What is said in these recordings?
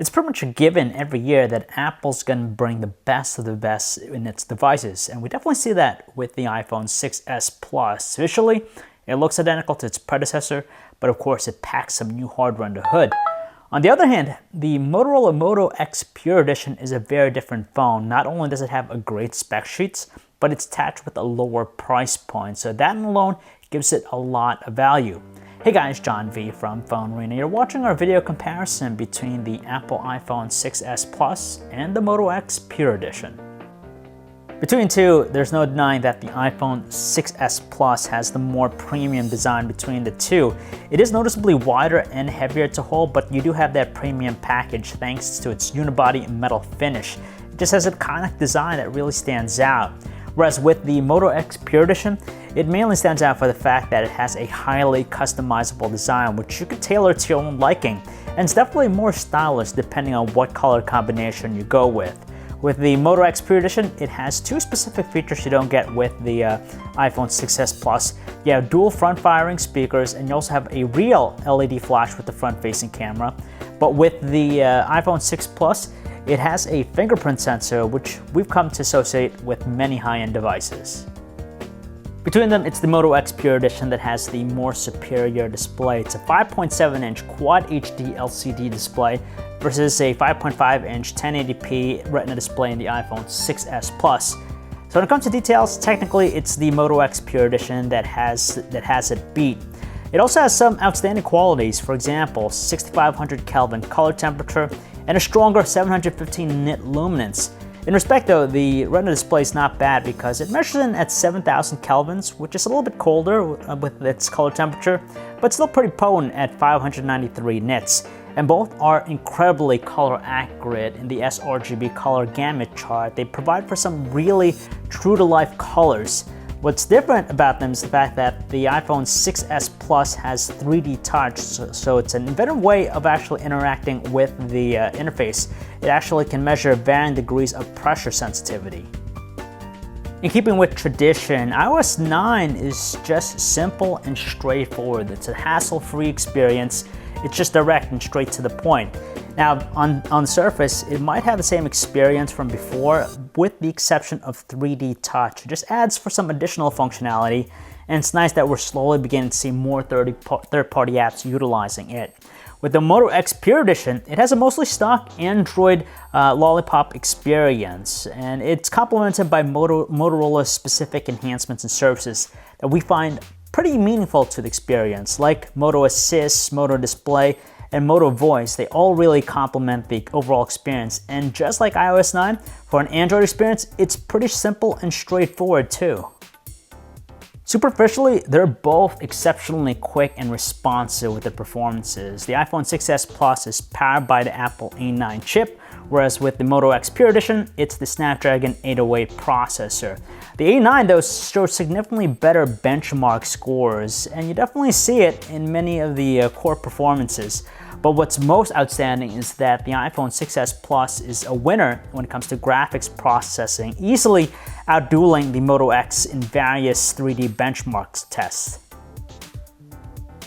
It's pretty much a given every year that Apple's going to bring the best of the best in its devices, and we definitely see that with the iPhone 6s Plus. Visually, it looks identical to its predecessor, but of course it packs some new hardware under the hood. On the other hand, the Motorola Moto X Pure Edition is a very different phone. Not only does it have a great spec sheets, but it's attached with a lower price point, so that alone gives it a lot of value. Hey guys, John V from PhoneArena. You're watching our video comparison between the Apple iPhone 6s Plus and the Moto X Pure Edition. Between two, there's no denying that the iPhone 6s Plus has the more premium design between the two. It is noticeably wider and heavier to hold, but you do have that premium package thanks to its unibody metal finish. It just has a iconic design that really stands out. Whereas with the Moto X Pure Edition, it mainly stands out for the fact that it has a highly customizable design which you could tailor to your own liking, and it's definitely more stylish depending on what color combination you go with. With the Moto X Pure Edition, it has two specific features you don't get with the iPhone 6s Plus. You have dual front-firing speakers, and you also have a real LED flash with the front-facing camera. But with the iPhone 6 Plus, it has a fingerprint sensor, which we've come to associate with many high-end devices. Between them, it's the Moto X Pure Edition that has the more superior display. It's a 5.7-inch Quad HD LCD display versus a 5.5-inch 1080p Retina display in the iPhone 6s Plus. So when it comes to details, technically it's the Moto X Pure Edition that has it beat. It also has some outstanding qualities, for example, 6500 Kelvin color temperature and a stronger 715 nit luminance. In respect though, the Retina display is not bad because it measures in at 7000 kelvins, which is a little bit colder with its color temperature, but still pretty potent at 593 nits. And both are incredibly color accurate in the sRGB color gamut chart. They provide for some really true-to-life colors. What's different about them is the fact that the iPhone 6s Plus has 3D touch, so it's an inventive way of actually interacting with the interface. It actually can measure varying degrees of pressure sensitivity. In keeping with tradition, iOS 9 is just simple and straightforward. It's a hassle-free experience. It's just direct and straight to the point. Now, on the surface, it might have the same experience from before, with the exception of 3D touch. It just adds for some additional functionality, and it's nice that we're slowly beginning to see more third-party apps utilizing it. With the Moto X Pure Edition, it has a mostly stock Android Lollipop experience, and it's complemented by Motorola's specific enhancements and services that we find pretty meaningful to the experience, like Moto Assist, Moto Display, and Moto Voice. They all really complement the overall experience, and just like iOS 9, for an Android experience, it's pretty simple and straightforward too. Superficially, they're both exceptionally quick and responsive with their performances. The iPhone 6s Plus is powered by the Apple A9 chip, whereas with the Moto X Pure Edition, it's the Snapdragon 808 processor. The A9 though shows significantly better benchmark scores, and you definitely see it in many of the core performances. But what's most outstanding is that the iPhone 6s Plus is a winner when it comes to graphics processing, easily outdueling the Moto X in various 3D benchmarks tests.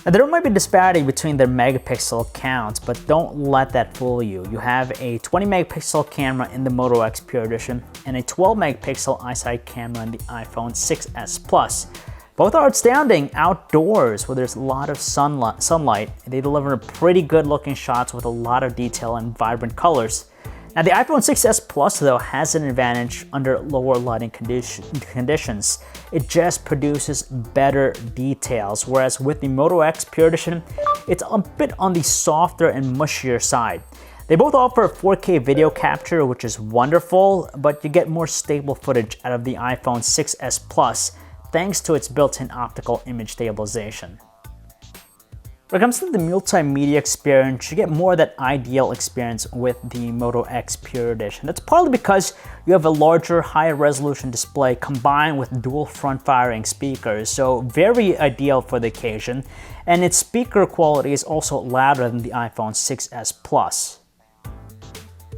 Now, there might be disparity between their megapixel counts, but don't let that fool you. You have a 20 megapixel camera in the Moto X Pure Edition and a 12 megapixel iSight camera in the iPhone 6s Plus. Both are outstanding outdoors where there's a lot of sunlight. They deliver pretty good looking shots with a lot of detail and vibrant colors. Now the iPhone 6s Plus though has an advantage under lower lighting conditions. It just produces better details, whereas with the Moto X Pure Edition, it's a bit on the softer and mushier side. They both offer 4K video capture, which is wonderful, but you get more stable footage out of the iPhone 6s Plus thanks to its built-in optical image stabilization. When it comes to the multimedia experience, you get more of that ideal experience with the Moto X Pure Edition. That's partly because you have a larger, higher resolution display combined with dual front-firing speakers, so very ideal for the occasion, and its speaker quality is also louder than the iPhone 6s Plus.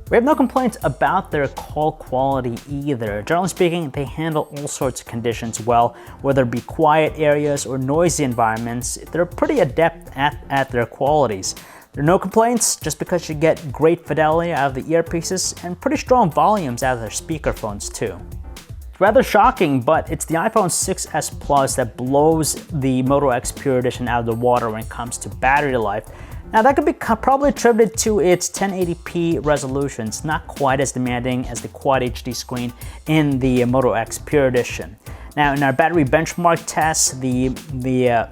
We have no complaints about their call quality either. Generally speaking, they handle all sorts of conditions well, whether it be quiet areas or noisy environments. They're pretty adept at their qualities. There are no complaints, just because you get great fidelity out of the earpieces and pretty strong volumes out of their speakerphones too. It's rather shocking, but it's the iPhone 6s Plus that blows the Moto X Pure Edition out of the water when it comes to battery life. Now that could be probably attributed to its 1080p resolution. It's not quite as demanding as the Quad HD screen in the Moto X Pure Edition. Now in our battery benchmark test, the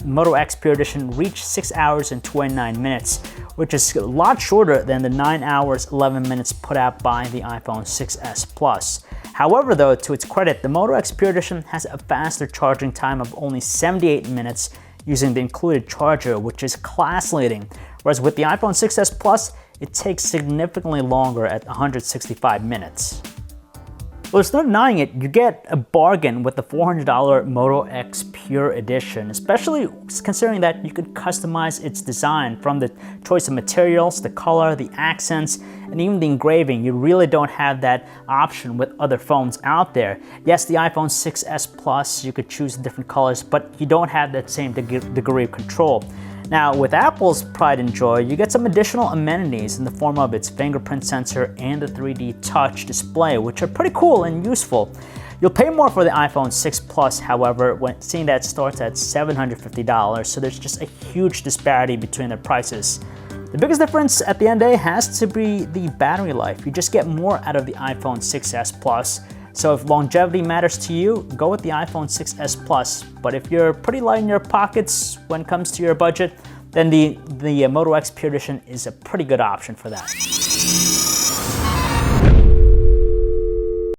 Moto X Pure Edition reached 6 hours and 29 minutes, which is a lot shorter than the 9 hours 11 minutes put out by the iPhone 6s Plus. However though, to its credit, the Moto X Pure Edition has a faster charging time of only 78 minutes using the included charger, which is class leading. Whereas with the iPhone 6s Plus, it takes significantly longer at 165 minutes. Well, there's no denying it, you get a bargain with the $400 Moto X Pure Edition, especially considering that you could customize its design from the choice of materials, the color, the accents, and even the engraving. You really don't have that option with other phones out there. Yes, the iPhone 6s Plus, you could choose different colors, but you don't have that same degree of control. Now, with Apple's pride and joy, you get some additional amenities in the form of its fingerprint sensor and the 3D touch display, which are pretty cool and useful. You'll pay more for the iPhone 6 Plus, however, when seeing that starts at $750, so there's just a huge disparity between their prices. The biggest difference at the end of the day has to be the battery life. You just get more out of the iPhone 6s Plus. So if longevity matters to you, go with the iPhone 6s Plus. But if you're pretty light in your pockets when it comes to your budget, then the Moto X Pure Edition is a pretty good option for that.